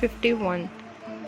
51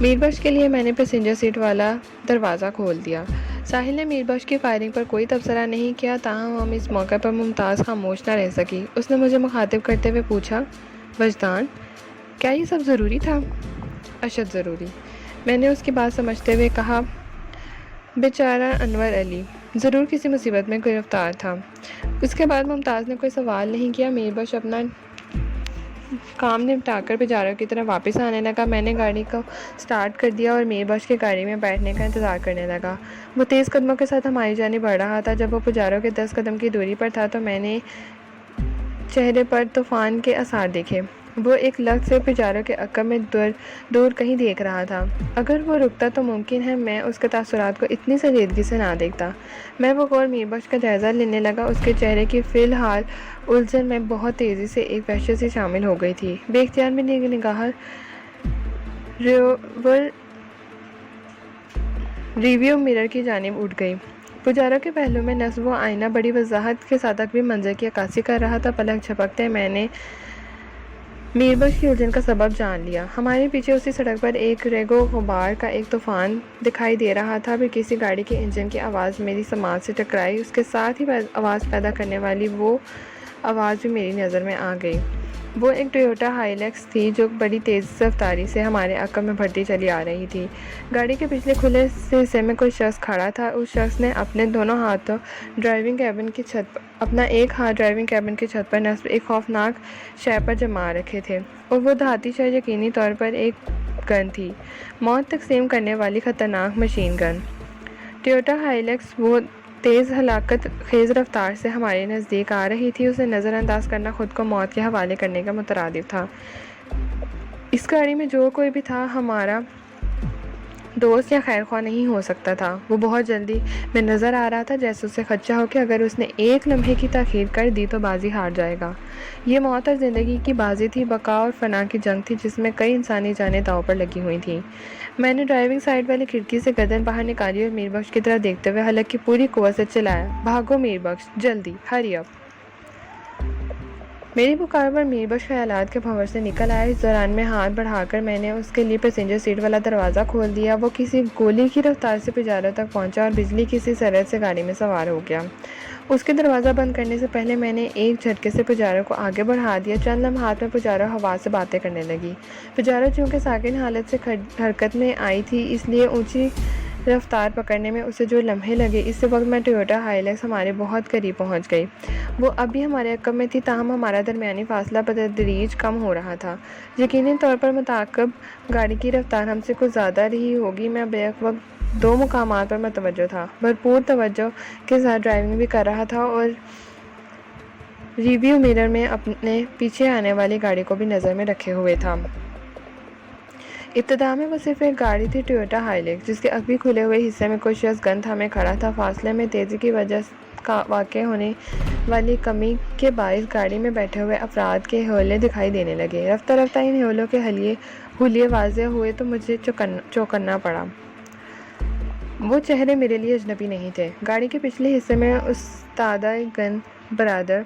میر بخش کے لیے میں نے پیسنجر سیٹ والا دروازہ کھول دیا۔ ساحل نے میر بخش کی فائرنگ پر کوئی تبصرہ نہیں کیا، تاہم ہم اس موقع پر ممتاز خاموش نہ رہ سکی۔ اس نے مجھے مخاطب کرتے ہوئے پوچھا، وجدان، کیا یہ سب ضروری تھا؟ اشد ضروری، میں نے اس کی بات سمجھتے ہوئے کہا۔ بیچارہ انور علی ضرور کسی مصیبت میں گرفتار تھا۔ اس کے بعد ممتاز نے کوئی سوال نہیں کیا۔ میر بخش اپنا کام نپٹا کر پجاروں کی طرف واپس آنے لگا۔ میں نے گاڑی کو سٹارٹ کر دیا اور میر بخش کی گاڑی میں بیٹھنے کا انتظار کرنے لگا۔ وہ تیز قدموں کے ساتھ ہماری جانب بڑھ رہا تھا۔ جب وہ پجاروں کے 10 قدم کی دوری پر تھا تو میں نے چہرے پر طوفان کے آثار دیکھے۔ وہ ایک لخت سے پجاروں کے عقب میں دور کہیں دیکھ رہا تھا۔ اگر وہ رکتا تو ممکن ہے میں اس کے تاثرات کو اتنی سنجیدگی سے نہ دیکھتا۔ میں بغور میر بخش کا جائزہ لینے لگا۔ اس کے چہرے کی فی الحال الجھن میں بہت تیزی سے ایک وحشت سی شامل ہو گئی تھی۔ بے اختیار میری نگاہ ریویو مرر کی جانب اٹھ گئی۔ پجاروں کے پہلو میں نصب و آئینہ بڑی وضاحت کے ساتھ بھی منظر کی عکاسی کر رہا تھا۔ پلک جھپکتے میں نے میر بخش کی الجھن کا سبب جان لیا۔ ہمارے پیچھے اسی سڑک پر ایک ریگ و غبار کا ایک طوفان دکھائی دے رہا تھا۔ پھر کسی گاڑی کے انجن کی آواز میری سماعت سے ٹکرائی۔ اس کے ساتھ ہی آواز پیدا کرنے والی وہ آواز بھی میری نظر میں آ گئی۔ وہ ایک ٹویوٹا ہائی لیکس تھی جو بڑی تیز رفتاری سے ہمارے عقب میں بڑھتی چلی آ رہی تھی۔ گاڑی کے پچھلے کھلے حصے میں کوئی شخص کھڑا تھا۔ اس شخص نے اپنے دونوں ہاتھوں اپنا ایک ہاتھ ڈرائیونگ کیبن کی چھت پر نصب ایک خوفناک شے پر جما رکھے تھے، اور وہ دھاتی شے یقینی طور پر ایک گن تھی، موت تقسیم کرنے والی خطرناک machine gun. Toyota Hilux وہ تیز ہلاکت خیز رفتار سے ہمارے نزدیک آ رہی تھی۔ اسے نظر انداز کرنا خود کو موت کے حوالے کرنے کا مترادف تھا۔ اس گاڑی میں جو کوئی بھی تھا ہمارا دوست یا خیر خواہ نہیں ہو سکتا تھا۔ وہ بہت جلدی میں نظر آ رہا تھا، جیسے اسے خدشہ ہو کہ اگر اس نے ایک لمحے کی تاخیر کر دی تو بازی ہار جائے گا۔ یہ موت اور زندگی کی بازی تھی، بقا اور فنا کی جنگ تھی جس میں کئی انسانی جانیں داؤ پر لگی ہوئی تھیں۔ میں نے ڈرائیونگ سائیڈ والی کھڑکی سے گردن باہر نکالی اور میر بخش کی طرف دیکھتے ہوئے حلق کی پوری قوت سے چلایا، بھاگو میر بخش، جلدی، ہری اپ۔ میری پکار پر میر بخش خیالات کے بھنور سے نکل آیا۔ اس دوران میں ہاتھ بڑھا کر میں نے اس کے لیے پیسنجر سیٹ والا دروازہ کھول دیا۔ وہ کسی گولی کی رفتار سے پجاروں تک پہنچا اور بجلی کسی سرعت سے گاڑی میں سوار ہو گیا۔ اس کے دروازہ بند کرنے سے پہلے میں نے ایک جھٹکے سے پجاروں کو آگے بڑھا دیا۔ چند لمحات میں پجاروں ہوا سے باتیں کرنے لگی۔ پجاروں چونکہ ساکن حالت سے حرکت میں آئی تھی، اس لیے اونچی رفتار پکڑنے میں اسے جو لمحے لگے، اس وقت میں ٹویوٹا ہائی لیکس ہمارے بہت قریب پہنچ گئی۔ وہ اب بھی ہمارے عقب میں تھی، تاہم ہمارا درمیانی فاصلہ بتدریج کم ہو رہا تھا۔ یقینی طور پر متعاقب گاڑی کی رفتار ہم سے کچھ زیادہ رہی ہوگی۔ میں بیک وقت 2 مقامات پر متوجہ تھا، بھرپور توجہ کے ساتھ ڈرائیونگ بھی کر رہا تھا اور ریویو مرر میں اپنے پیچھے آنے والی گاڑی کو بھی نظر میں رکھے ہوئے تھا۔ ابتدا میں وہ صرف ایک گاڑی تھی، ٹویوٹا ہائی لیکس، جس کے عقبی کھلے ہوئے حصے میں کوئی شخص گن تھامے کھڑا تھا۔ فاصلے میں تیزی کی وجہ واقع ہونے والی کمی کے باعث گاڑی میں بیٹھے ہوئے افراد کے حولے دکھائی دینے لگے۔ رفتہ رفتہ ان حولوں کے حلیے واضح ہوئے تو مجھے چوکنا پڑا۔ وہ چہرے میرے لیے اجنبی نہیں تھے۔ گاڑی کے پچھلے حصے میں استادہ گن برادر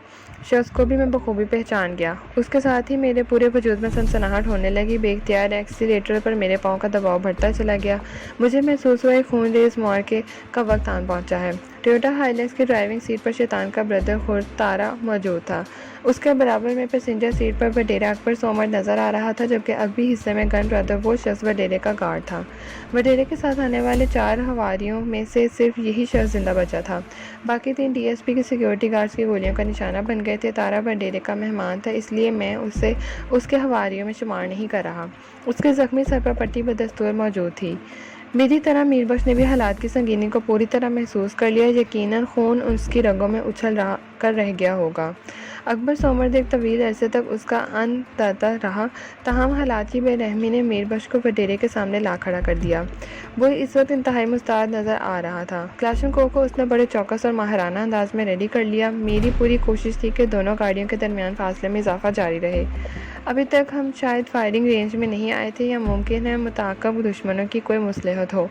شخص کو بھی میں بخوبی پہچان گیا۔ اس کے ساتھ ہی میرے پورے وجود میں سنسناہٹ ہونے لگی۔ بے اختیار ایکسیلیٹر پر میرے پاؤں کا دباؤ بڑھتا چلا گیا۔ مجھے محسوس ہوا ایک خون ریز معرکے کا وقت آن پہنچا ہے۔ ٹویوٹا ہائی لیکس کی ڈرائیونگ سیٹ پر شیطان کا بردر خورد تارا موجود تھا۔ اس کے برابر میں پیسنجر سیٹ پر وڈیرہ اکبر سومر نظر آ رہا تھا، جبکہ عقبی حصے میں گن برادر وہ شخص وڈیرے کا گارڈ تھا۔ وڈیرے کے ساتھ آنے والے 4 ہواریوں میں سے صرف یہی شخص زندہ بچا تھا۔ باقی 3 ڈی ایس پی کے سیکیورٹی گارڈز کی گولیوں کا نشانہ بن گئے تھے۔ تارا وڈیرے کا مہمان تھا، اس لیے میں اسے اس کے ہواریوں میں شمار نہیں کر رہا۔ اس کے زخمی سر پر پٹی بدستور موجود تھی۔ میری طرح میر بخش نے بھی حالات کی سنگینی کو پوری طرح محسوس کر لیا۔ یقیناً خون اس کی رگوں میں اچھل کر رہ گیا ہوگا۔ اکبر سومر ایک طویل عرصے تک اس کا انداتا رہا، تاہم حالات کی بے رحمی نے میر بخش کو وڈیرے کے سامنے لا کھڑا کر دیا۔ وہ اس وقت انتہائی مستعد نظر آ رہا تھا۔ کلاشنکوف کو اس نے بڑے چوکس اور ماہرانہ انداز میں ریڈی کر لیا۔ میری پوری کوشش تھی کہ دونوں گاڑیوں کے درمیان فاصلے میں اضافہ جاری رہے۔ ابھی تک ہم شاید فائرنگ رینج میں نہیں آئے تھے، یا ممکن ہے متعاقب دشمنوں کی کوئی مصلحت ہو۔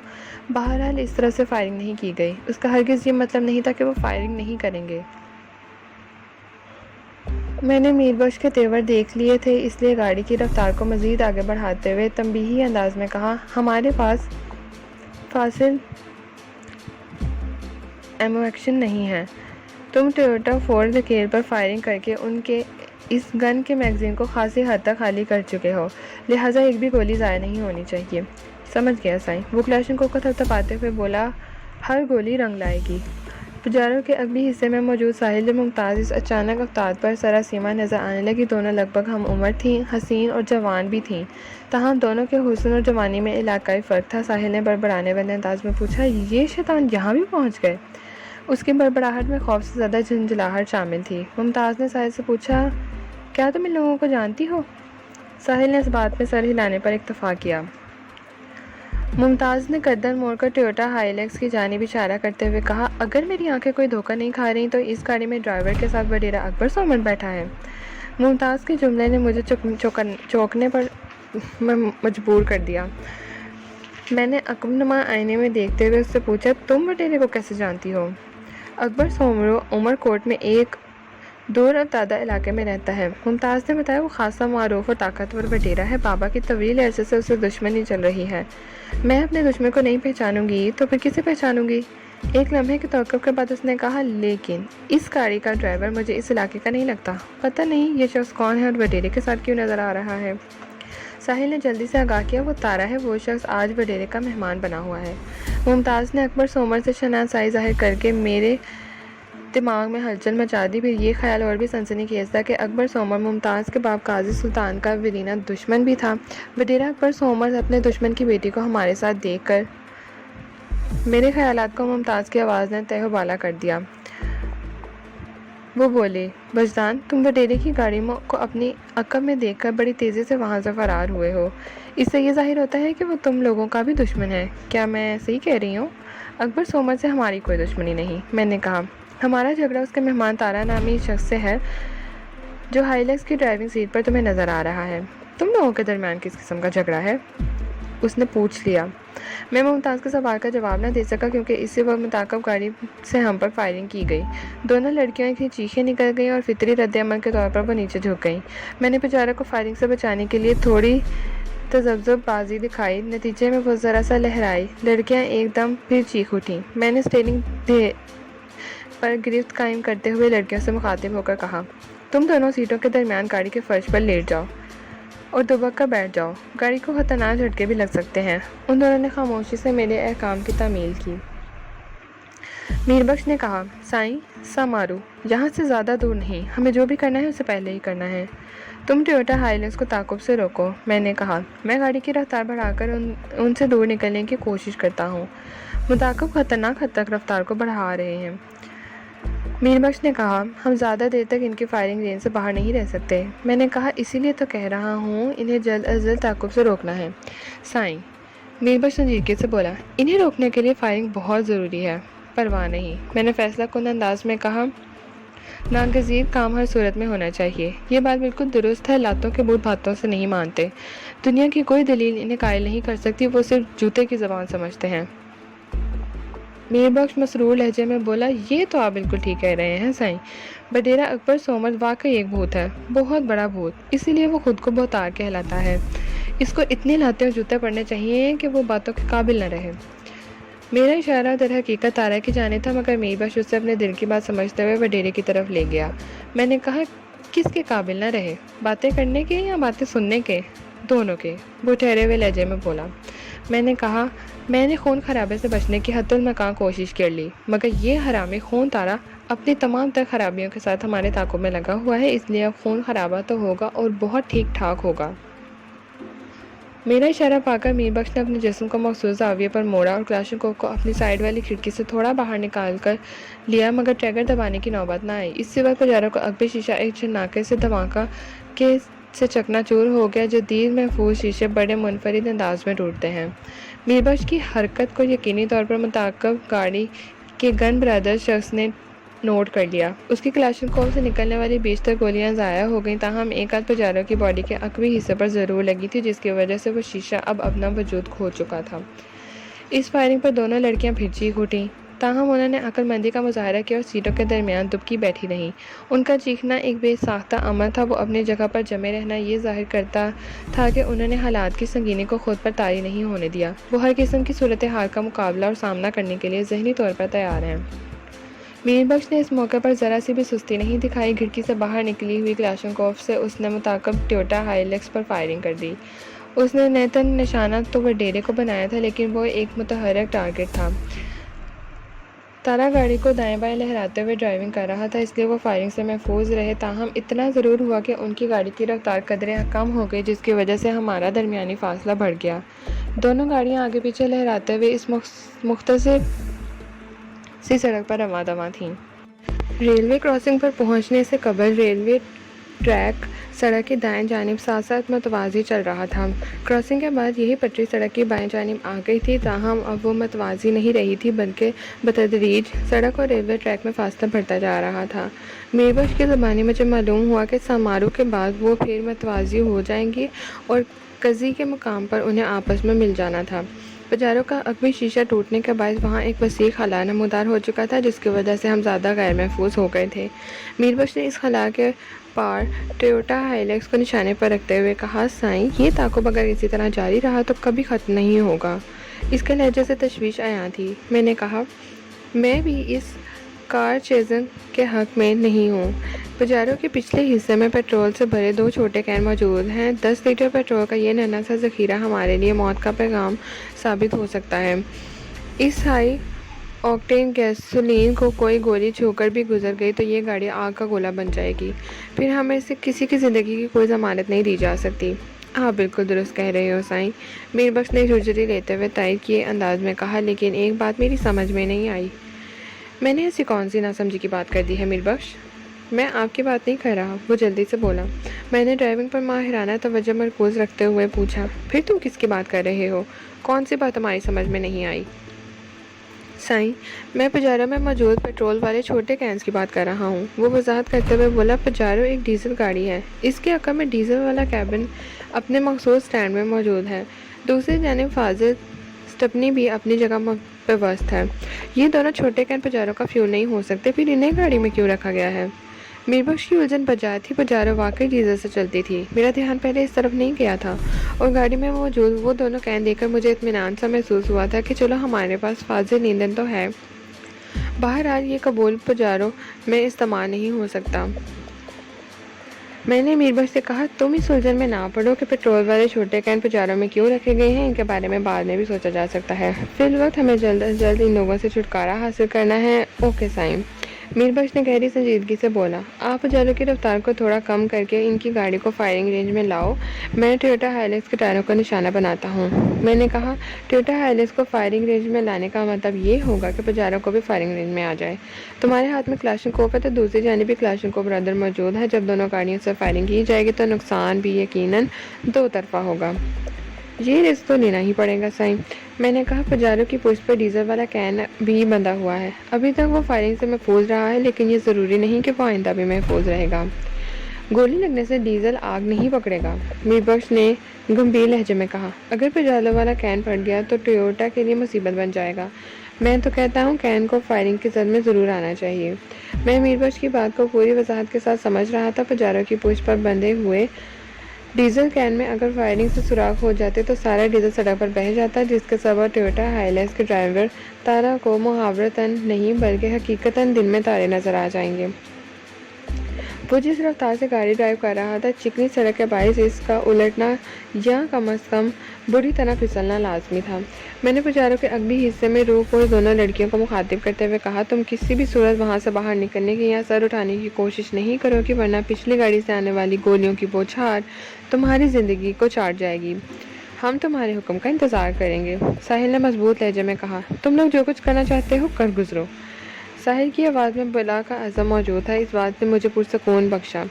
بہرحال اس طرح سے فائرنگ نہیں کی گئی۔ اس کا ہرگز یہ مطلب نہیں تھا کہ وہ فائرنگ نہیں کریں گے۔ میں نے میر بخش کے تیور دیکھ لیے تھے، اس لیے گاڑی کی رفتار کو مزید آگے بڑھاتے ہوئے تنبیہی انداز میں کہا، ہمارے پاس فاصل ایمونیشن نہیں ہے۔ تم ٹویوٹا فورڈ وکیل پر فائرنگ کر کے ان کے اس گن کے میگزین کو خاصی حد تک خالی کر چکے ہو، لہٰذا ایک بھی گولی ضائع نہیں ہونی چاہیے۔ سمجھ گیا سائیں۔ وہ کلاشنکوف کو تھپتھپاتے ہوئے بولا، ہر گولی رنگ لائے گی۔ پجاروں کے اگلی حصے میں موجود ساحل ممتاز اس اچانک افتاد پر سراسیما نظر آنے لگی۔ دونوں لگ بھگ ہم عمر تھیں، حسین اور جوان بھی تھیں، تاہم دونوں کے حسن اور جوانی میں علاقائی فرق تھا۔ ساحل نے بڑبڑانے والے انداز میں پوچھا، یہ شیطان یہاں بھی پہنچ گئے؟ اس کی بڑبڑاہٹ میں خوف سے زیادہ جھنجھلاہٹ شامل تھی۔ ممتاز نے ساحل سے پوچھا، کیا تم ان لوگوں کو جانتی ہو؟ ساحل نے اس بات میں سر ہلانے پر اکتفا کیا۔ ممتاز نے گردن موڑ کر ٹویوٹا ہائیلیکس کی جانب اشارہ کرتے ہوئے کہا، اگر میری آنکھیں کوئی دھوکہ نہیں کھا رہی تو اس گاڑی میں ڈرائیور کے ساتھ وڈیرا اکبر سومر بیٹھا ہے۔ ممتاز کے جملے نے مجھے چونکنے پر مجبور کر دیا۔ میں نے عقب نما آئینے میں دیکھتے ہوئے اس سے پوچھا، تم وڈیرے کو کیسے جانتی ہو؟ اکبر سومرو عمر کوٹ میں ایک دور افتادہ علاقے میں رہتا ہے، ممتاز نے بتایا۔ وہ خاصا معروف اور طاقتور وڈیرا ہے۔ بابا کی طویل عرصے سے اسے دشمنی چل رہی ہے۔ میں اپنے دشمن کو نہیں پہچانوں گی تو پھر کسے پہچانوں گی؟ ایک لمحے کے توقف کے بعد اس نے کہا، لیکن اس گاڑی کا ڈرائیور مجھے اس علاقے کا نہیں لگتا۔ پتہ نہیں یہ شخص کون ہے اور وڈیرے کے ساتھ کیوں نظر آ رہا ہے؟ ساحل نے جلدی سے آگاہ کیا، وہ تارا ہے، وہ شخص آج وڈیرے کا مہمان بنا ہوا ہے۔ ممتاز نے اکبر سومر سے شناسائی ظاہر کر کے میرے دماغ میں ہلچل مچا دی۔ پھر یہ خیال اور بھی سنسنی خیز تھا کہ اکبر سومر ممتاز کے باپ قاضی سلطان کا ویرینہ دشمن بھی تھا۔ وڈیرا اکبر سومر اپنے دشمن کی بیٹی کو ہمارے ساتھ دیکھ کر میرے خیالات کو ممتاز کی آواز نے تہہ و بالا کر دیا۔ وہ بولے، وجدان، تم وڈیرے کی گاڑی کو اپنی عقب میں دیکھ کر بڑی تیزی سے وہاں سے فرار ہوئے ہو۔ اس سے یہ ظاہر ہوتا ہے کہ وہ تم لوگوں کا بھی دشمن ہے۔ کیا میں صحیح کہہ رہی ہوں؟ اکبر سومر سے ہماری کوئی دشمنی نہیں، میں نے کہا۔ ہمارا جھگڑا اس کے مہمان تارا نامی شخص سے ہے جو ہائیلیکس کی ڈرائیونگ سیٹ پر تمہیں نظر آ رہا ہے۔ تم لوگوں کے درمیان کس قسم کا جھگڑا ہے؟ اس نے پوچھ لیا۔ میں ممتاز کے سوال کا جواب نہ دے سکا کیونکہ اسی وقت متعاقب گاڑی سے ہم پر فائرنگ کی گئی۔ دونوں لڑکیوں کی چیخیں نکل گئیں اور فطری رد عمل کے طور پر وہ نیچے جھک گئیں۔ میں نے پجارا کو فائرنگ سے بچانے کے لیے تھوڑی تذبذب بازی دکھائی، نتیجے میں وہ ذرا سا لہرائی۔ لڑکیاں ایک دم پھر چیخ اٹھیں۔ میں نے اسٹیئرنگ پر گرفت قائم کرتے ہوئے لڑکیوں سے مخاطب ہو کر کہا، تم دونوں سیٹوں کے درمیان گاڑی کے فرش پر لیٹ جاؤ اور دبک کر بیٹھ جاؤ، گاڑی کو خطرناک جھٹکے بھی لگ سکتے ہیں۔ ان دونوں نے خاموشی سے میرے احکام کی تعمیل کی۔ میر بخش نے کہا، سائیں سامارو، یہاں سے زیادہ دور نہیں، ہمیں جو بھی کرنا ہے اسے پہلے ہی کرنا ہے۔ تم ٹویوٹا ہائیلیکس کو تعاقب سے روکو، میں نے کہا۔ میں گاڑی کی رفتار بڑھا کر ان سے دور نکلنے کی کوشش کرتا ہوں۔ متعاقب خطرناک حد تک رفتار کو بڑھا رہے ہیں۔ میر بخش نے کہا، ہم زیادہ دیر تک ان کی فائرنگ رینج سے باہر نہیں رہ سکتے۔ میں نے کہا، اسی لیے تو کہہ رہا ہوں انہیں جلد از جلد تعاقب سے روکنا ہے۔ سائیں، میر بخش سنجیدگی سے بولا، انہیں روکنے کے لیے فائرنگ بہت ضروری ہے۔ پرواہ نہیں، میں نے فیصلہ کن انداز میں کہا، ناگزیر کام ہر صورت میں ہونا چاہیے۔ یہ بات بالکل درست ہے، لاتوں کے بت باتوں سے نہیں مانتے۔ دنیا کی کوئی دلیل انہیں قائل نہیں کر سکتی، وہ صرف جوتے کی زبان سمجھتے ہیں۔ میر بخش مسرور لہجے میں بولا، یہ تو آپ بالکل ٹھیک کہہ رہے ہیں سائیں۔ وڈیرا اکبر سومر واقعی ایک بھوت ہے، بہت بڑا بھوت، اسی لیے وہ خود کو بہتار کہلاتا ہے۔ اس کو اتنے لاتے اور جوتے پڑنے چاہیے کہ وہ باتوں کے قابل نہ رہے۔ میرا اشارہ در حقیقت تارا کی جانب تھا، مگر میر بخش اسے اپنے دل کی بات سمجھتے ہوئے وڈیرے کی طرف لے گیا۔ میں نے کہا، کس کے قابل نہ رہے؟ باتیں کرنے کے یا باتیں سننے کے؟ دونوں کے، وہ ٹھہرے ہوئے لہجے میں بولا۔ میں نے کہا، میں نے خون خرابے سے بچنے کی حتی المکان کوشش کر لی، مگر یہ حرامی خون تارا اپنی تمام تر خرابیوں کے ساتھ ہمارے تعاقب میں لگا ہوا ہے، اس لیے اب خون خرابہ تو ہوگا اور بہت ٹھیک ٹھاک ہوگا۔ میرا اشارہ پا کر میر بخش نے اپنے جسم کو مخصوص زاویے پر موڑا اور کلاشنکوف کو اپنی سائیڈ والی کھڑکی سے تھوڑا باہر نکال کر لیا، مگر ٹریگر دبانے کی نوبت نہ آئی۔ اسی وقت پجاروں کا عقبی شیشہ ایک جھناکے سے دھماکہ کے سے چکنا چور ہو گیا۔ جدید محفوظ شیشے بڑے منفرد انداز میں ٹوٹتے ہیں۔ میر بخش کی حرکت کو یقینی طور پر متعاقب گاڑی کے گن برادر شخص نے نوٹ کر لیا۔ اس کی کلاشنکوف سے نکلنے والی بیشتر گولیاں ضائع ہو گئیں، تاہم ایک آدھ پجاروں کی باڈی کے عقبی حصے پر ضرور لگی تھی، جس کی وجہ سے وہ شیشہ اب اپنا وجود کھو چکا تھا۔ اس فائرنگ پر دونوں لڑکیاں پھر چیخ اٹھیں۔ تاہم انہوں نے عقل مندی کا مظاہرہ کیا اور سیٹوں کے درمیان دبکی بیٹھی رہیں۔ ان کا چیخنا ایک بے ساختہ عمل تھا۔ وہ اپنی جگہ پر جمے رہنا یہ ظاہر کرتا تھا کہ انہوں نے حالات کی سنگینی کو خود پر طاری نہیں ہونے دیا۔ وہ ہر قسم کی صورتحال کا مقابلہ اور سامنا کرنے کے لیے ذہنی طور پر تیار ہیں۔ میر بخش نے اس موقع پر ذرا سی بھی سستی نہیں دکھائی۔ کھڑکی سے باہر نکلی ہوئی کلاشنکوف سے اس نے متعاقب ٹویوٹا ہائیلیکس پر فائرنگ کر دی۔ اس نے نیتن نشانہ تو وڈیرے کو بنایا تھا، لیکن وہ ایک متحرک ٹارگٹ تھا۔ تارا گاڑی کو دائیں بائیں لہراتے ہوئے ڈرائیونگ کر رہا تھا، اس لیے وہ فائرنگ سے محفوظ رہے۔ تاہم اتنا ضرور ہوا کہ ان کی گاڑی کی رفتار قدرے کم ہو گئی، جس کی وجہ سے ہمارا درمیانی فاصلہ بڑھ گیا۔ دونوں گاڑیاں آگے پیچھے لہراتے ہوئے اس مختصر سی سڑک پر رواں دواں تھیں۔ ریلوے کراسنگ پر پہنچنے سے قبل ریلوے ٹریک سڑک کی دائیں جانب ساتھ ساتھ متوازی چل رہا تھا۔ کراسنگ کے بعد یہی پٹری سڑک کی بائیں جانب آ گئی تھی، تاہم اب وہ متوازی نہیں رہی تھی، بلکہ بتدریج سڑک اور ریلوے ٹریک میں فاصلہ بڑھتا جا رہا تھا۔ میر بخش کی زبانی مجھے معلوم ہوا کہ سمارو کے بعد وہ پھر متوازی ہو جائیں گی اور کزی کے مقام پر انہیں آپس میں مل جانا تھا۔ پجارو کا عقبی شیشہ ٹوٹنے کے باعث وہاں ایک وسیع خلا نمودار ہو چکا تھا، جس کی وجہ سے ہم زیادہ غیر محفوظ ہو گئے تھے۔ میر بخش نے اس خلا کے پار ٹویوٹا ہائیلیکس کو نشانے پر رکھتے ہوئے کہا، سائیں، یہ تعاقب اگر اسی طرح جاری رہا تو کبھی ختم نہیں ہوگا۔ اس کے لہجے سے تشویش عیاں تھی۔ میں نے کہا، میں بھی اس کار چیزنگ کے حق میں نہیں ہوں۔ پجارو کے پچھلے حصے میں پیٹرول سے بھرے 2 چھوٹے کین موجود ہیں۔ 10 لیٹر پیٹرول کا یہ ننھا سا ذخیرہ ہمارے لیے موت کا پیغام ثابت ہو سکتا ہے۔ اس ہائی آکٹین گیسولین کو کوئی گولی چھو کر بھی گزر گئی تو یہ گاڑی آگ کا گولہ بن جائے گی۔ پھر ہمیں سے کسی کی زندگی کی کوئی ضمانت نہیں دی جا سکتی۔ آپ بالکل درست کہہ رہے ہو سائیں، میر بخش نے جھرجھری لیتے ہوئے تائید کیے انداز میں کہا، لیکن ایک بات میری سمجھ میں نہیں آئی۔ میں نے ایسی کون سی ناسمجھی کی بات کر دی ہے میر بخش؟ میں آپ کی بات نہیں کر رہا، وہ جلدی سے بولا۔ میں نے ڈرائیونگ پر ماہرانہ توجہ مرکوز رکھتے ہوئے پوچھا، پھر تم کس کی بات کر رہے ہو؟ کون سی بات تمہاری سمجھ میں نہیں آئی؟ سائیں، میں پجارو میں موجود پیٹرول والے چھوٹے کینز کی بات کر رہا ہوں، وہ وضاحت کرتے ہوئے بولا۔ پجارو ایک ڈیزل گاڑی ہے، اس کے عقب میں ڈیزل والا کیبن اپنے مخصوص سٹینڈ میں موجود ہے۔ دوسری جانب فاضل سٹپنی بھی اپنی جگہ پہ وسط ہے۔ یہ دونوں چھوٹے کین پجارو کا فیول نہیں ہو سکتے، پھر انہیں گاڑی میں کیوں رکھا گیا ہے؟ میر بخش کی الجھن بجا تھی۔ پجارو واقعی ڈیزل سے چلتی تھی، میرا دھیان پہلے اس طرف نہیں گیا تھا، اور گاڑی میں موجود وہ دونوں کین دیکھ کر مجھے اطمینان سا محسوس ہوا تھا کہ چلو ہمارے پاس فاضل ایندھن تو ہے۔ بہرحال یہ قبول پجارو میں استعمال نہیں ہو سکتا۔ میں نے میر بخش سے کہا، تم اس الجھن میں نہ پڑو کہ پیٹرول والے چھوٹے کین پجارو میں کیوں رکھے گئے ہیں، ان کے بارے میں بعد میں بھی سوچا جا سکتا ہے۔ فی الوقت ہمیں جلد از جلد ان لوگوں سے چھٹکارا حاصل کرنا ہے۔ اوکے سائیں، میر بخش نے گہری سنجیدگی سے بولا۔ آپ پجارو کی رفتار کو تھوڑا کم کر کے ان کی گاڑی کو فائرنگ رینج میں لاؤ، میں ٹویوٹا ہائیلیکس کے ٹائروں کا نشانہ بناتا ہوں۔ میں نے کہا، ٹویوٹا ہائیلیکس کو فائرنگ رینج میں لانے کا مطلب یہ ہوگا کہ پجارو کو بھی فائرنگ رینج میں آ جائے۔ تمہارے ہاتھ میں کلاشنکوف ہے تو دوسری جانب بھی کلاشنکوف برادر موجود ہے۔ جب دونوں گاڑیوں سے فائرنگ کی جائے گی تو نقصان بھی یقیناً 2 طرفہ ہوگا۔ یہ رسک تو لینا ہی پڑے گا سائیں، میں نے کہا۔ پجارو کی پشت پر ڈیزل والا کین بھی بندھا ہوا ہے، ابھی تک وہ فائرنگ سے محفوظ رہا ہے، لیکن یہ ضروری نہیں کہ وہ آئندہ بھی محفوظ رہے گا۔ گولی لگنے سے ڈیزل آگ نہیں پکڑے گا، میر بخش نے گمبھیر لہجے میں کہا۔ اگر پجارو والا کین پھٹ گیا تو ٹویوٹا کے لیے مصیبت بن جائے گا۔ میں تو کہتا ہوں کین کو فائرنگ کی زد میں ضرور آنا چاہیے۔ میں میر بخش کی بات کو پوری وضاحت کے ساتھ سمجھ رہا تھا۔ پجارو کی پشت پر بندھے ہوئے ڈیزل کین میں اگر فائرنگ سے سوراخ ہو جاتے تو سارا ڈیزل سڑک پر بہہ جاتا، جس کے سبب ٹویوٹا ہائیلیکس کے ڈرائیور تارا کو محاورتاً نہیں بلکہ حقیقتاً دل میں تارے نظر آ جائیں گے۔ وہ جس رفتار سے گاڑی ڈرائیو کر رہا تھا، چکنی سڑک کے باعث اس کا الٹنا یا کم از کم بری طرح پھسلنا لازمی تھا۔ میں نے پجارو کے عقبی حصے میں روح پوش دونوں لڑکیوں کو مخاطب کرتے ہوئے کہا، تم کسی بھی صورت وہاں سے باہر نکلنے کی یا سر اٹھانے کی کوشش نہیں کرو گی، ورنہ پچھلی گاڑی سے آنے والی گولیوں کی بوچھار تمہاری زندگی کو چاٹ جائے گی۔ ہم تمہارے حکم کا انتظار کریں گے، ساحل نے مضبوط لہجے میں کہا۔ تم لوگ جو کچھ کرنا چاہتے ہو کر گزرو۔ ساحل کی آواز میں بلا کا عزم موجود تھا۔ اس بات نے مجھے پرسکون بخشا۔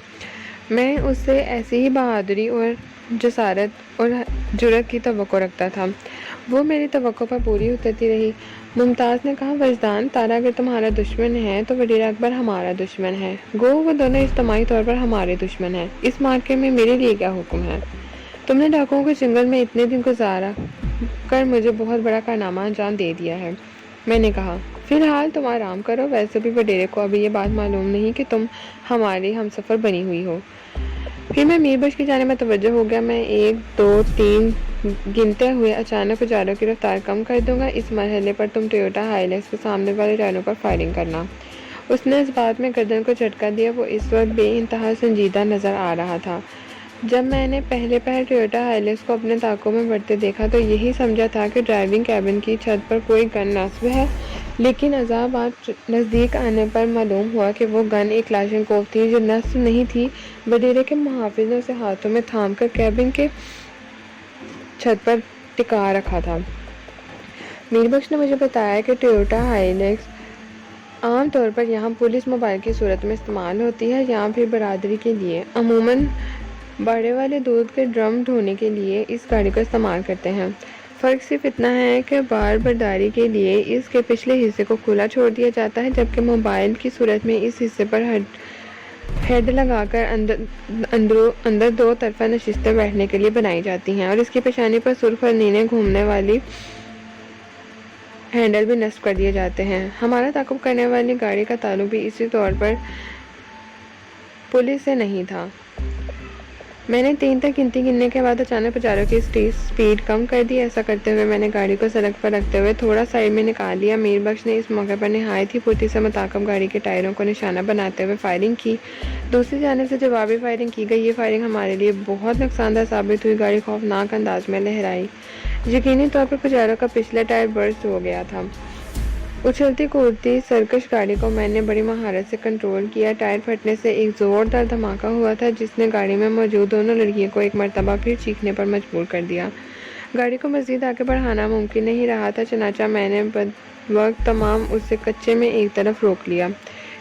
میں اس سے ایسی ہی بہادری اور جسارت اور جرأت کی توقع رکھتا تھا۔ وہ میری توقع پر پوری اترتی رہی۔ ممتاز نے کہا، وجدان، تارا اگر تمہارا دشمن ہے تو وڈیر اکبر ہمارا دشمن ہے، گو وہ دونوں اجتماعی طور پر ہمارے دشمن ہیں۔ اس معرکے میں میرے لیے کیا حکم ہے؟ تم نے ڈاکوؤں کو جنگل میں اتنے دن گزار کر مجھے بہت بڑا کارنامہ انجام دے دیا ہے۔ میں نے کہا فی الحال تم آرام کرو، ویسے بھی وڈیرے کو ابھی یہ بات معلوم نہیں کہ تم ہماری ہم سفر بنی ہوئی ہو۔ پھر میں میر بخش کی جانب میں توجہ ہو گیا۔ میں 1 2 3 گنتے ہوئے اچانک پجارو کی رفتار کم کر دوں گا، اس مرحلے پر تم ٹویوٹا ہائیلیکس کے سامنے والے ٹائروں پر فائرنگ کرنا۔ اس نے اس بات میں گردن کو جھٹکا دیا۔ وہ اس وقت بے انتہا سنجیدہ نظر آ رہا تھا۔ جب میں نے پہلے پہل ٹویوٹا ہائیلیکس کو اپنے طاقوں میں بڑھتے دیکھا تو یہی سمجھا تھا کہ ڈرائیونگ کیبن کی چھت پر کوئی گن نصب ہے، لیکن عذاب آج نزدیک آنے پر معلوم ہوا کہ وہ گن ایک کلاشنکوف تھی جو نصب نہیں تھی۔ وڈیرے کے محافظ نے اسے ہاتھوں میں تھام کر کیبن کے چھت پر ٹکا رکھا تھا۔ میر بخش نے مجھے بتایا کہ ٹویوٹا ہائیلیکس عام طور پر یہاں پولیس موبائل کی صورت میں استعمال ہوتی ہے یا پھر برادری کے لیے عموماً باڑے والے دودھ کے ڈرم ڈھونے کے لیے اس گاڑی کو استعمال کرتے ہیں۔ فرق صرف اتنا ہے کہ بار برداری کے لیے اس کے پچھلے حصے کو کھلا چھوڑ دیا جاتا ہے، جبکہ موبائل کی صورت میں اس حصے پر ہیڈ لگا کر اندر 2 طرفہ نشستیں بیٹھنے کے لیے بنائی جاتی ہیں، اور اس کی پیشانی پر سرخ اور نیلے گھومنے والی ہینڈل بھی نصب کر دیے جاتے ہیں۔ ہمارا تعاقب کرنے والی گاڑی کا تعلق بھی اسی طور پر پولیس سے نہیں تھا۔ میں نے 3 تک گننے کے بعد اچانک پجارو کی سپیڈ کم کر دی۔ ایسا کرتے ہوئے میں نے گاڑی کو سڑک پر رکھتے ہوئے تھوڑا سائیڈ میں نکال لیا۔ میر بخش نے اس موقع پر نہایت ہی پھرتی سے متعاقب گاڑی کے ٹائروں کو نشانہ بناتے ہوئے فائرنگ کی۔ دوسری جانب سے جوابی فائرنگ کی گئی۔ یہ فائرنگ ہمارے لیے بہت نقصان دہ ثابت ہوئی۔ گاڑی خوفناک انداز میں لہرائی۔ یقینی طور پر پجارو کا پچھلا ٹائر برسٹ ہو گیا تھا۔ اچھلتی کودتی سرکش گاڑی کو میں نے بڑی مہارت سے کنٹرول کیا۔ ٹائر پھٹنے سے ایک زوردار دھماکہ ہوا تھا جس نے گاڑی میں موجود دونوں لڑکیوں کو ایک مرتبہ پھر چیخنے پر مجبور کر دیا۔ گاڑی کو مزید آگے بڑھانا ممکن نہیں رہا تھا، چنانچہ میں نے بدوقت تمام اسے کچے میں ایک طرف روک لیا۔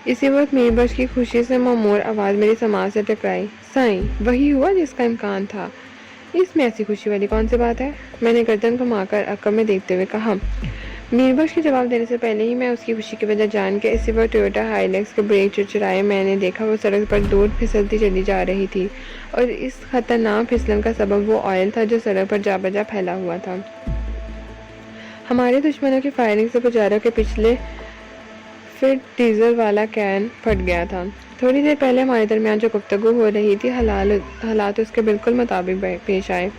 اسی وقت میر بخش کی خوشی سے معمور آواز میری سماعت سے ٹکرائی، سائیں وہی ہوا جس کا امکان تھا۔ اس میں ایسی خوشی والی کون سی بات ہے؟ میں نے گردن گھما کر عقب میں دیکھتے ہوئے کہا۔ میر بخش کے جواب دینے سے پہلے ہی میں اس کی خوشی کی وجہ جان کے اسی وقت ٹویوٹا ہائیلیکس کے بریک چرچرائے۔ میں نے دیکھا وہ سڑک پر دور پھسلتی چلی جا رہی تھی، اور اس خطرناک پھسلن کا سبب وہ آئل تھا جو سڑک پر جا بجا پھیلا ہوا تھا۔ ہمارے دشمنوں کی فائرنگ سے پجارو کے پچھلے فٹ ڈیزل والا کین پھٹ گیا تھا۔ تھوڑی دیر پہلے ہمارے درمیان جو گفتگو ہو رہی تھی حالات اس کے بالکل مطابق پیش آئے۔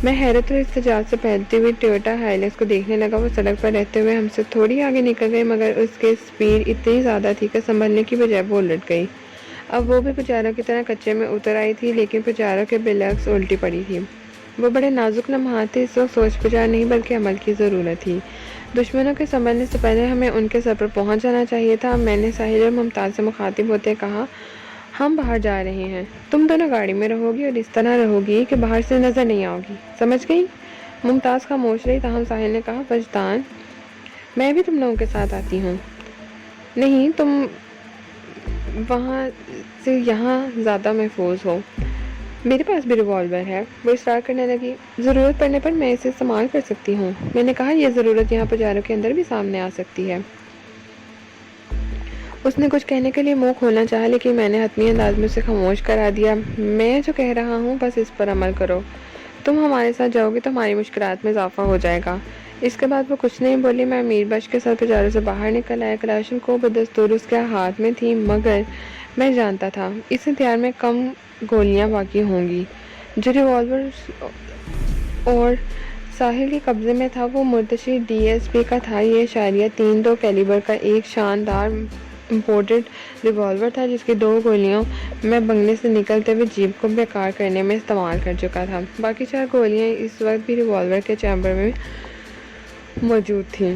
میں حیرت اور استعجاب سے پھیلتی ہوئی ٹویوٹا ہائیلیکس کو دیکھنے لگا۔ وہ سڑک پر رہتے ہوئے ہم سے تھوڑی آگے نکل گئی، مگر اس کی سپیڈ اتنی زیادہ تھی کہ سنبھلنے کی بجائے وہ الٹ گئی۔ اب وہ بھی پجارو کی طرح کچے میں اتر آئی تھی، لیکن پجارو کے بالعکس الٹی پڑی تھی۔ وہ بڑے نازک لمحات تھے۔ اس وقت سوچ بچار نہیں بلکہ عمل کی ضرورت تھی۔ دشمنوں کے سنبھلنے سے پہلے ہمیں ان کے سر پر پہنچ جانا چاہیے تھا۔ میں نے ساحل اور ممتاز سے مخاطب ہوتے کہا، ہم باہر جا رہے ہیں، تم دونوں گاڑی میں رہو گی اور اس طرح رہو گی کہ باہر سے نظر نہیں آؤ گی، سمجھ گئی؟ ممتاز خاموش رہی، تاہم ساحل نے کہا، وجدان میں بھی تم لوگوں کے ساتھ آتی ہوں۔ نہیں، تم وہاں سے یہاں زیادہ محفوظ ہو۔ میرے پاس بھی ریوالور ہے، وہ اصرار کرنے لگی۔ ضرورت پڑنے پر میں اسے استعمال کر سکتی ہوں۔ میں نے کہا، یہ ضرورت یہاں پجارو کے اندر بھی سامنے آ سکتی ہے۔ اس نے کچھ کہنے کے لیے منہ کھولنا چاہا، لیکن میں نے حتمی انداز میں اسے خاموش کرا دیا۔ میں جو کہہ رہا ہوں بس اس پر عمل کرو۔ تم ہمارے ساتھ جاؤ گی تو ہماری مشکلات میں اضافہ ہو جائے گا۔ اس کے بعد وہ کچھ نہیں بولی۔ میں میر بخش کے ساتھ پجارو سے باہر نکل آیا۔ کلاشن کو بدستور اس کے ہاتھ میں تھی، مگر میں جانتا تھا اس ہتھیار میں کم گولیاں باقی ہوں گی۔ جو ریوالور اور ساحل کے قبضے میں تھا وہ مرتشی DSP کا تھا۔ یہ اشاریہ 3.2 کیلیبر کا ایک شاندار امپورٹڈ ریوالور تھا جس کی 2 گولیاں میں بنگلے سے نکلتے ہوئے جیپ کو بیکار کرنے میں استعمال کر چکا تھا۔ باقی 4 گولیاں اس وقت بھی ریوالور کے چیمبر میں موجود تھیں۔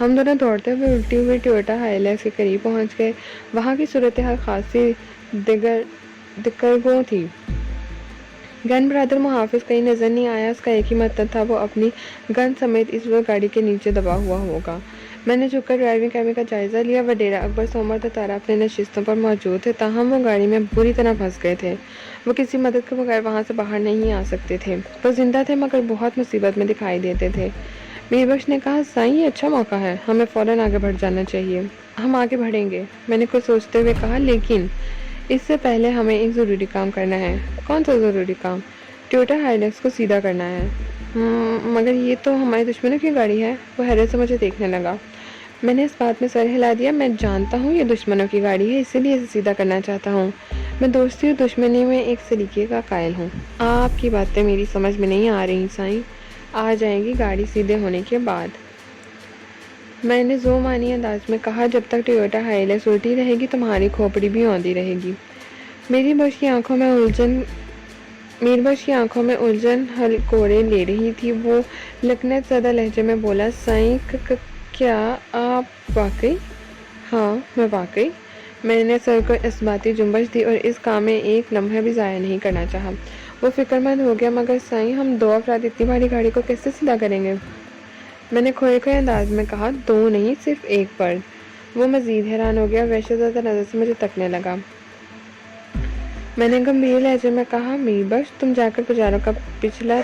ہم دونوں دوڑتے ہوئے الٹی ہوئی ٹویوٹا ہائیلیکس کے قریب پہنچ گئے۔ وہاں کی صورتحال خاصی دگرگوں تھی۔ گن برادر محافظ کہیں نظر نہیں آیا۔ اس کا ایک ہی مطلب تھا، وہ اپنی گن سمیت اس وقت گاڑی کے نیچے دبا ہوا ہوگا۔ میں نے جھک کر ڈرائیونگ کیبن کا جائزہ لیا۔ وڈیرا، اکبر، سومر تتارا اپنے نشستوں پر موجود تھے، تاہم وہ گاڑی میں بری طرح پھنس گئے تھے۔ وہ کسی مدد کے بغیر وہاں سے باہر نہیں آ سکتے تھے۔ وہ زندہ تھے مگر بہت مصیبت میں دکھائی دیتے تھے۔ میر بخش نے کہا، سائیں یہ اچھا موقع ہے، ہمیں فوراً آگے بڑھ جانا چاہیے۔ ہم آگے بڑھیں گے، میں نے کچھ سوچتے ہوئے کہا، لیکن اس سے پہلے ہمیں ایک ضروری کام کرنا ہے۔ کون سا ضروری کام؟ ٹویوٹا ہائیلیکس کو سیدھا کرنا ہے۔ مگر یہ تو ہمارے دشمنوں کی گاڑی ہے، وہ حیرت سے مجھے دیکھنے لگا۔ میں نے اس بات میں سر ہلا دیا۔ میں جانتا ہوں یہ دشمنوں کی گاڑی ہے، اسی لیے اسے سیدھا کرنا چاہتا ہوں۔ میں دوستی اور دشمنی میں ایک سلیقے کا قائل ہوں۔ آپ کی باتیں میری سمجھ میں نہیں آ رہی سائیں، آ جائیں گی گاڑی سیدھے ہونے کے بعد، میں نے ذومانی انداز میں کہا۔ جب تک ٹویوٹا ہائیلیکس الٹی رہے گی تمہاری کھوپڑی بھی اوندھی رہے گی۔ میری بش کی آنکھوں میں الجھن حل کوڑے لے رہی تھی۔ وہ لکنت زدہ لہجے میں بولا، سائیں کیا آپ واقعی؟ ہاں میں واقعی۔ میں نے سر کو اثباتی جنبش دی اور اس کام میں ایک لمحہ بھی ضائع نہیں کرنا چاہا۔ وہ فکر مند ہو گیا، مگر سائیں ہم 2 افراد اتنی بھاری گاڑی کو کیسے سیدھا کریں گے؟ میں نے کھوئے کھوئے انداز میں کہا، 2 نہیں صرف 1 فرد۔ وہ مزید حیران ہو گیا، وحشت زدہ نظر سے مجھے تکنے لگا۔ میں نے گمبھیر لہجے میں کہا، میر بخش تم جا کر پجارو کا پچھلا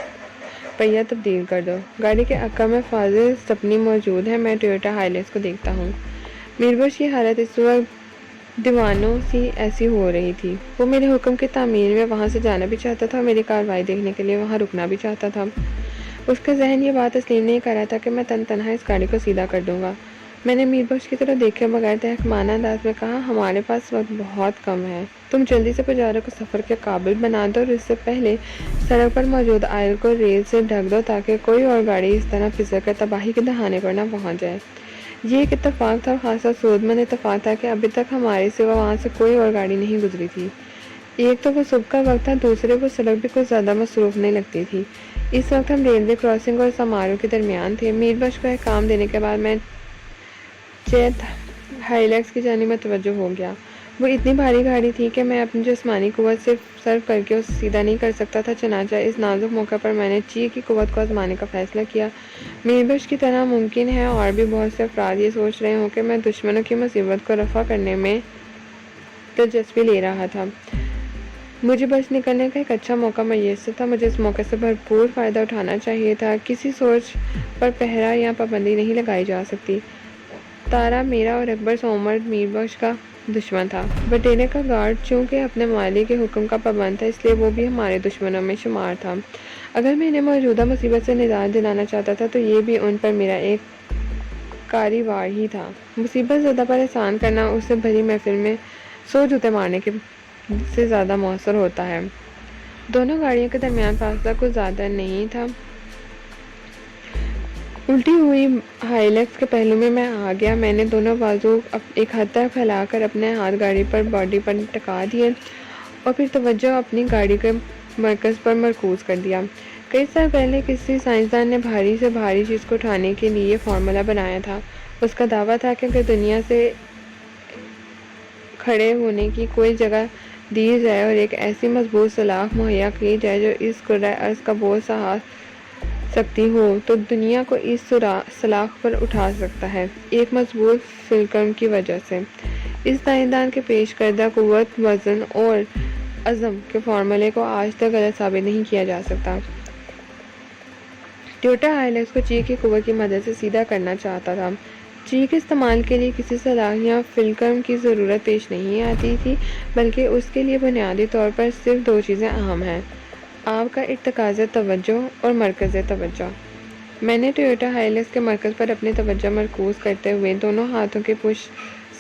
پہیہ تبدیل کر دو۔ گاڑی کے عقب میں فاضل سٹپنی موجود ہے، میں ٹویوٹا ہائیلیکس کو دیکھتا ہوں۔ میر بخش کی حالت اس وقت دیوانوں سی ایسی ہو رہی تھی۔ وہ میرے حکم کی تعمیل میں وہاں سے جانا بھی چاہتا تھا اور میری کارروائی دیکھنے کے لیے وہاں رکنا بھی چاہتا تھا۔ اس کا ذہن یہ بات تسلیم نہیں کر رہا تھا کہ میں تنہا اس گاڑی کو سیدھا کر دوں گا۔ میں نے میر بخش کی طرف دیکھے بغیر تحقیرانہ انداز میں کہا، ہمارے پاس وقت بہت کم ہے، تم جلدی سے پجارو کو سفر کے قابل بنا دو اور اس سے پہلے سڑک پر موجود آئل کو ریل سے ڈھک دو تاکہ کوئی اور گاڑی اس طرح پھسل کر تباہی کے دہانے پر نہ پہنچ جائے۔ یہ ایک اتفاق تھا اور خاصا سود مند اتفاق تھا کہ ابھی تک ہمارے سوا وہاں سے کوئی اور گاڑی نہیں گزری تھی۔ ایک تو وہ صبح کا وقت تھا، دوسرے وہ سڑک بھی کچھ زیادہ مصروف نہیں لگتی تھی۔ اس وقت ہم ریلوے کراسنگ اور سمارو کے درمیان تھے۔ میر بخش کو احکام دینے کے بعد میں چیت ہائیلیکس کی جانب متوجہ ہو گیا۔ وہ اتنی بھاری گاڑی تھی کہ میں اپنی جسمانی قوت صرف صرف کر کے اسے سیدھا نہیں کر سکتا تھا، چنانچہ اس نازک موقع پر میں نے چی کی قوت کو آزمانے کا فیصلہ کیا۔ میر بخش کی طرح ممکن ہے اور بھی بہت سے افراد یہ سوچ رہے ہوں کہ میں دشمنوں کی مصیبت کو رفع کرنے میں دلچسپی لے رہا تھا۔ مجھے بچ نکلنے کا ایک اچھا موقع میسر تھا، مجھے اس موقع سے بھرپور فائدہ اٹھانا چاہیے تھا۔ کسی سوچ پر پہرا یا پابندی نہیں لگائی جا سکتی۔ تارا میرا اور اکبر سومر میر بخش کا دشمن تھا۔ بٹیلے کا گارڈ چونکہ اپنے مالک کے حکم کا پابند تھا، اس لیے وہ بھی ہمارے دشمنوں میں شمار تھا۔ اگر میں انہیں موجودہ مصیبت سے نجات دلانا چاہتا تھا تو یہ بھی ان پر میرا ایک کاری وار ہی تھا۔ مصیبت زدہ پر احسان کرنا اسے بھری محفل میں 100 جوتے مارنے سے زیادہ مؤثر ہوتا ہے۔ دونوں گاڑیوں کے درمیان فاصلہ کچھ زیادہ نہیں تھا۔ الٹی ہوئی ہائیلیکس کے پہلو میں آ گیا۔ میں نے دونوں بازو ایک حد تک پھیلا کر اپنے ہاتھ گاڑی پر باڈی پر ٹکا دیے اور پھر توجہ اپنی گاڑی کے مرکز پر مرکوز کر دیا۔ کئی سال پہلے کسی سائنسدان نے بھاری سے بھاری چیز کو اٹھانے کے لیے فارمولا بنایا تھا۔ اس کا دعویٰ تھا کہ اگر دنیا سے کھڑے ہونے کی کوئی جگہ دی جائے اور ایک ایسی مضبوط سلاخ مہیا کی جائے جو اس کرۂ ارض کا بوجھ سہا سکتی ہو تو دنیا کو اس سلاخ پر اٹھا سکتا ہے، ایک مضبوط فلکرم کی وجہ سے۔ اس سائنسدان کے پیش کردہ قوت، وزن اور عزم کے فارمولے کو آج تک غلط ثابت نہیں کیا جا سکتا۔ ٹویوٹا ہائیلیکس کو چی کی قوت کی مدد سے سیدھا کرنا چاہتا تھا۔ چی کے استعمال کے لیے کسی سلاخ یا فلکرم کی ضرورت پیش نہیں آتی تھی، بلکہ اس کے لیے بنیادی طور پر صرف 2 چیزیں اہم ہیں، آپ کا ارتکاز توجہ اور مرکز توجہ۔ میں نے ٹویوٹا ہائیلیکس کے مرکز پر اپنی توجہ مرکوز کرتے ہوئے دونوں ہاتھوں کے پش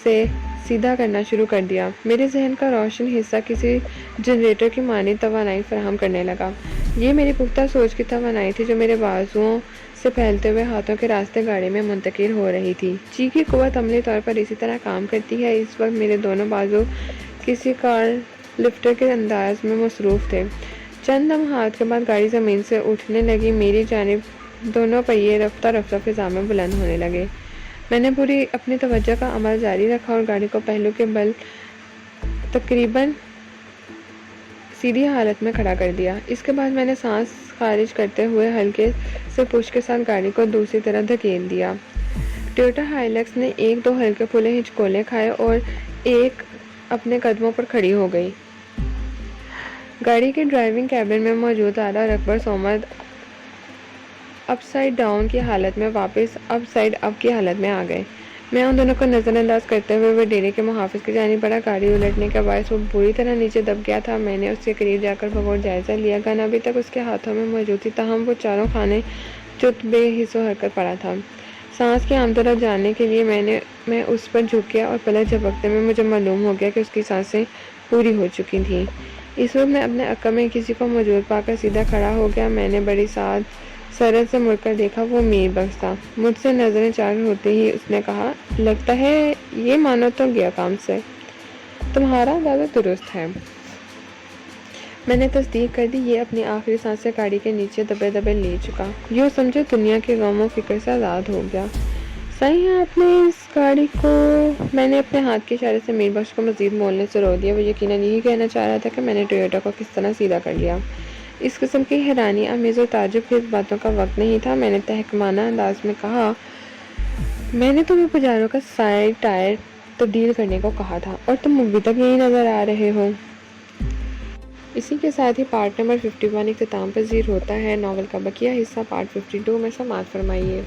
سے سیدھا کرنا شروع کر دیا۔ میرے ذہن کا روشن حصہ کسی جنریٹر کی مانند توانائی فراہم کرنے لگا۔ یہ میری پختہ سوچ کی توانائی تھی جو میرے بازوؤں سے پھیلتے ہوئے ہاتھوں کے راستے گاڑی میں منتقل ہو رہی تھی۔ چی کی قوت عملی طور پر اسی طرح کام کرتی ہے۔ اس وقت میرے دونوں بازو کسی کار لفٹر کے انداز میں مصروف تھے۔ چند لمحات کے بعد گاڑی زمین سے اٹھنے لگی، میری جانب دونوں پہیے رفتہ رفتہ فضا میں بلند ہونے لگے۔ میں نے پوری اپنی توجہ کا عمل جاری رکھا اور گاڑی کو پہلو کے بل تقریباً سیدھی حالت میں کھڑا کر دیا۔ اس کے بعد میں نے سانس خارج کرتے ہوئے ہلکے سے پش کے ساتھ گاڑی کو دوسری طرف دھکیل دیا۔ ٹویوٹا ہائیلیکس نے 1-2 ہلکے پھولے ہچکولے کھائے اور ایک اپنے قدموں پر کھڑی ہو گئی۔ گاڑی کے ڈرائیونگ کیبن میں موجود تارا اور اکبر سومر اپ سائڈ ڈاؤن کی حالت میں واپس اپ سائڈ اپ کی حالت میں آ گئے۔ میں ان دونوں کو نظر انداز کرتے ہوئے وہ ڈیرے کے محافظ کی جانب بڑھا۔ گاڑی الٹنے کا باعث وہ بری طرح نیچے دب گیا تھا۔ میں نے اس کے قریب جا کر بغور جائزہ لیا۔ گن ابھی تک اس کے ہاتھوں میں موجود تھی، تاہم وہ چاروں خانے چت بے حس و حرکت پڑا تھا۔ سانس کی آمد و رفت جاننے کے لیے میں اس پر جھک گیا اور پلک جھپکتے میں مجھے معلوم ہو گیا کہ اس کی سانسیں پوری ہو چکی تھیں۔ اس وقت میں اپنے عقب میں کسی کو موجود پا کر سیدھا کھڑا ہو گیا۔ میں نے بڑی سرعت سے مڑ کر دیکھا، وہ میر بخش تھا۔ مجھ سے نظریں چار ہوتے ہی اس نے کہا، لگتا ہے یہ مانو تو گیا کام سے۔ تمہارا اندازہ درست ہے۔ میں نے تصدیق کر دی۔ یہ اپنی آخری سانسیں گاڑی کے نیچے دبے دبے لے چکا، یوں سمجھو دنیا کے غم و فکر سے آزاد ہو گیا۔ صحیح آپ نے اس گاڑی کو، میں نے اپنے ہاتھ کے اشارے سے میر بخش کو مزید مولنے سے روک دیا۔ وہ یقیناً یہی کہنا چاہ رہا تھا کہ میں نے ٹویوٹا کو کس طرح سیدھا کر لیا۔ اس قسم کی حیرانی آمیز اور تعجب خیز باتوں کا وقت نہیں تھا۔ میں نے تحقیرانہ انداز میں کہا، میں نے تمہیں پجارو کا سائیڈ ٹائر تبدیل کرنے کو کہا تھا اور تم ابھی تک یہی نظر آ رہے ہو۔ اسی کے ساتھ ہی پارٹ نمبر 51 اختتام پذیر ہوتا ہے۔ ناول کا بقیہ حصہ پارٹ 52 میں سماعت فرمائیے۔